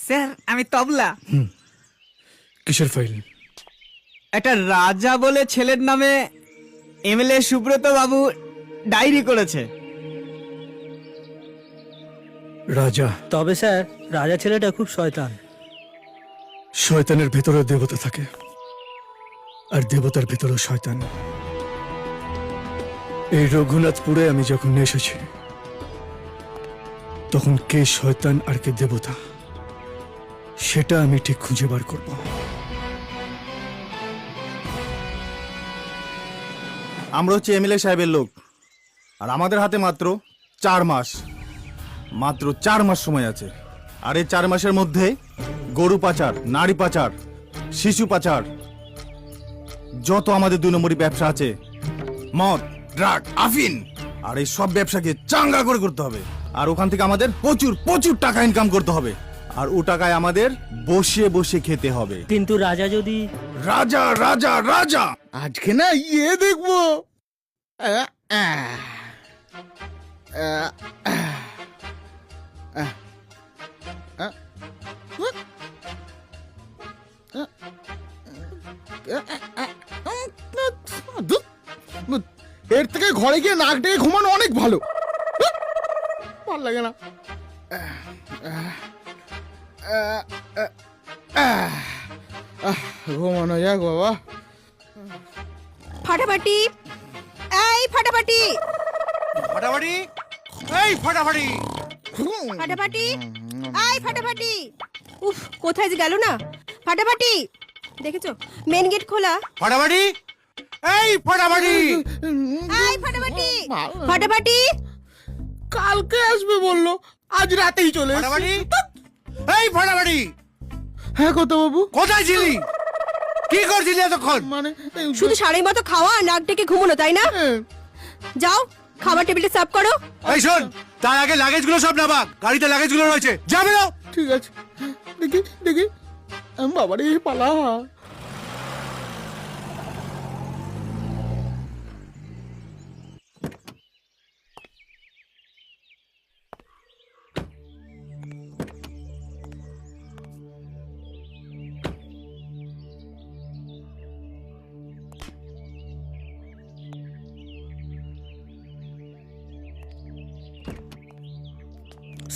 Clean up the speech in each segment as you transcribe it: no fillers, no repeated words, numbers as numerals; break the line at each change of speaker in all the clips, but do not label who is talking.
Sir আমি তবলা।
কিসের file?
একটা রাজা বলে ছেলের নামে এমএলএ সুব্রত বাবু ডায়েরি করেছে।
রাজা?
তবে স্যার রাজা ছেলেটা খুব শয়তান।
শয়তানের ভেতরে দেবতা থাকে, আর দেবতার ভেতরেও শয়তান। এই রঘুনাথপুরে আমি যখন এসেছি তখন কে শয়তান আর কে দেবতা সেটা আমি ঠিক খুঁজে বার করব।
আমরা হচ্ছে এমএলএ সাহেবের লোক, আর আমাদের হাতে মাত্র 4 মাস, মাত্র 4 মাস সময় আছে। আর এই 4 মাসের মধ্যে গরু পাচার, নারী পাচার, শিশু পাচার, যত আমাদের 2 নম্বরই ব্যবসা আছে, মদ, ড্রাগ, আফিন, আর এই সব ব্যবসাকে চাঙ্গা করে করতে হবে। আর ওখান থেকে আমাদের প্রচুর প্রচুর টাকা ইনকাম করতে হবে, আর ও টাকায় আমাদের বসে বসে খেতে হবে।
কিন্তু রাজা যদি...
রাজা রাজা রাজা
আজকে না দেখবো। এর থেকে ঘরে গিয়ে নাক ডেকে ঘুমানো অনেক ভালো। ভাল লাগে না। ঘুমানো যাক বাবা।
ফাটাফাটি, এই ফাটাফাটি,
ফাটাফাটি, এই ফাটাফাটি।
ফাটাফাটি, এই ফাটাফাটি। উফ, কোথায় যে গেল না ফাটাফাটি? দেখেছো মেন গেট খোলা।
ফাটাফাটি, এই ফাটাফাটি,
এই ফাটাফাটি, ফাটাফাটি
কালকে আসবে বললো, আজ রাতেই চলে
ফাটাফাটি, এই ফাটাফাটি,
হ্যাঁ কথা বাবু,
কোথায় ছিলি? কি করছিলি এতক্ষণ?
মানে
শুধু সারের মতো খাওয়া, নাক ডেকে ঘুমোনো, তাই না? যাও খাবার টেবিলে সার্ভ করো।
এই শোন, তার আগে লাগেজগুলো সব নামা, গাড়িতে লাগেজগুলো রয়েছে, যাবে না?
ঠিক আছে, দেখি দেখি। বাবারে পালা।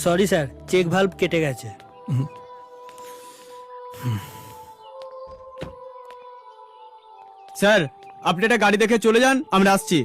সরি স্যার, চেক ভালভ কেটে গেছে।
স্যার আপনি একটা গাড়ি দেখে চলে যান, আমরা আসছি।